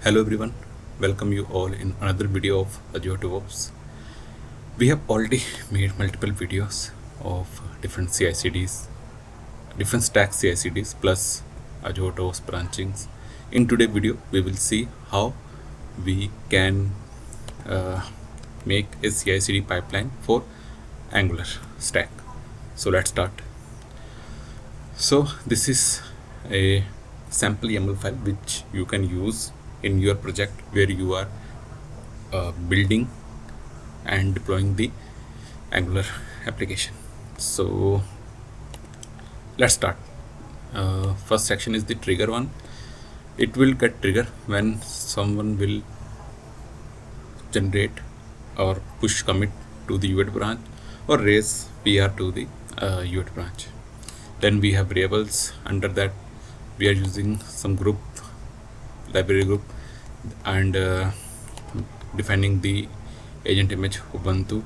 Hello everyone, welcome you all in another video of Azure DevOps. We have already made multiple videos of different CI/CDs, different stack CI/CDs plus Azure DevOps branchings. In today's video, we will see how we can uh, make a CI/CD pipeline for Angular stack. So let's start. So this is a sample YAML file which you can use in your project where you are building and deploying the Angular application. So let's start. First section is the trigger one. It will get trigger when someone will generate or push commit to the UAT branch or raise PR to the UAT branch. Then we have variables. Under that we are using some group, library group, and defining the agent image Ubuntu,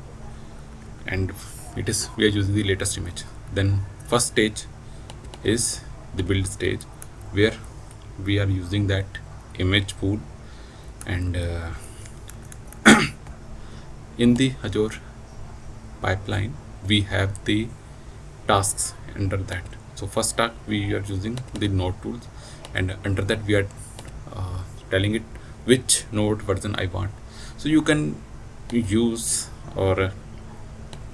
and we are using the latest image. Then first stage is the build stage where we are using that image pool, and in the Azure pipeline we have the tasks under that. So first task we are using the node tools, and under that we are telling it which node version I want. So you can use or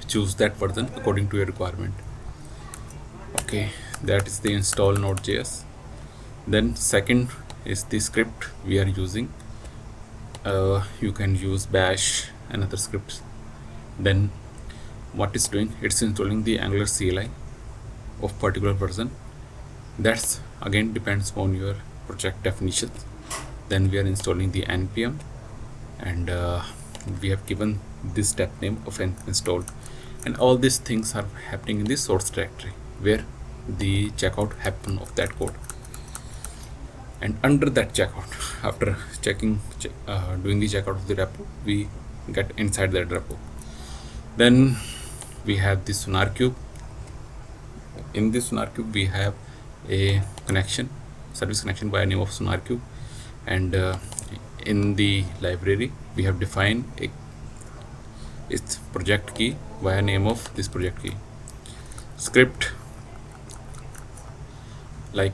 choose that version according to your requirement. Okay, that is the install node.js. Then second is the script we are using. You can use bash and other scripts. Then what it's doing, it's installing the Angular CLI of particular version. That's again depends on your project definitions. Then we are installing the npm, and we have given this step name of install, and all these things are happening in the source directory where the checkout happen of that code. And under that checkout, after doing the checkout of the repo, we get inside that repo. Then we have the sonar cube. In this sonar cube we have a connection, service connection by name of sonar cube, and in the library we have defined its project key via name of this project key. Script, like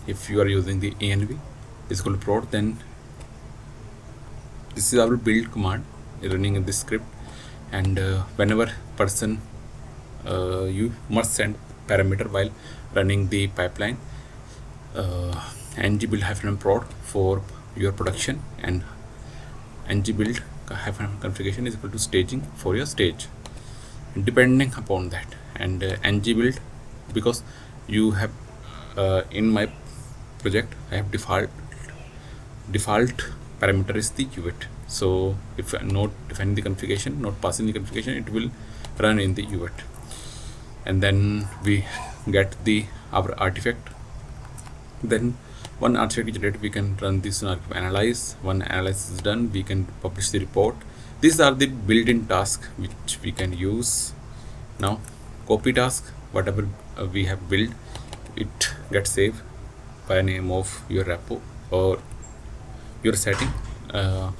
if you are using the env is equal to prod, then this is our build command running in this script, and whenever person you must send parameter while running the pipeline, ng build -prod for your production, and ng build -configuration is equal to staging for your stage, and depending upon that. And ng build, because you have in my project I have default parameter is the UAT. So if I'm not defining the configuration, not passing the configuration, it will run in the UAT. And then we get our artifact. Then one artifact generated, we can run this analyze. One analysis is done, we can publish the report. These are the built-in tasks which we can use. Now copy task, whatever we have built, it gets saved by name of your repo or your setting,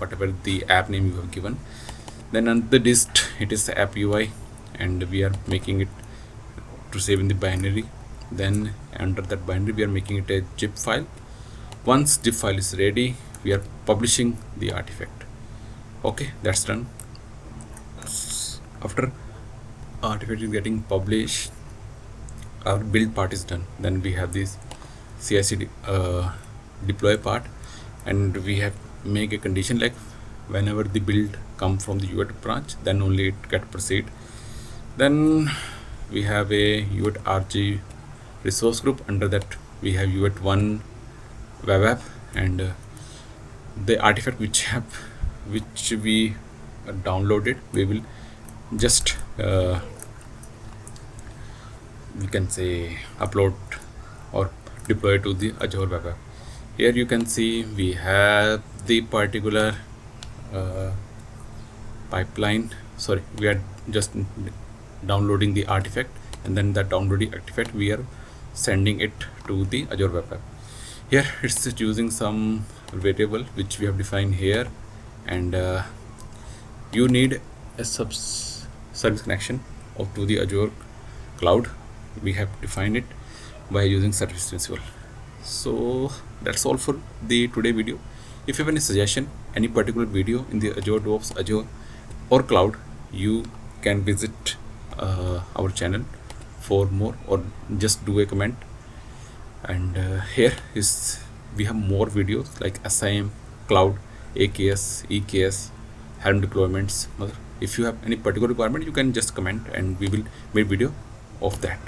whatever the app name you have given. Then under the dist, it is the app UI, and we are making it to save in the binary. Then under that binary we are making it a zip file. Once zip file is ready, we are publishing the artifact. Okay, that's done. After artifact is getting published, our build part is done. Then we have this CI/CD deploy part, and we have make a condition like whenever the build come from the UAT branch, then only it get proceed. Then we have a UAT RG resource group. Under that we have UAT1 web app, and the artifact which we downloaded, we will just we can say upload or deploy to the Azure Web App. Here you can see we have the particular pipeline. Sorry, we are just downloading the artifact, and then that downloading artifact we are sending it to the Azure Web App. Here it's using some variable which we have defined here, and you need a service connection up to the Azure cloud. We have defined it by using service principal. So that's all for the today video. If you have any suggestion, any particular video in the Azure DevOps, Azure or cloud, you can visit our channel for more, or just do a comment. And here is we have more videos like SIM, cloud, AKS, EKS, Helm deployments. If you have any particular requirement, you can just comment and we will make video of that.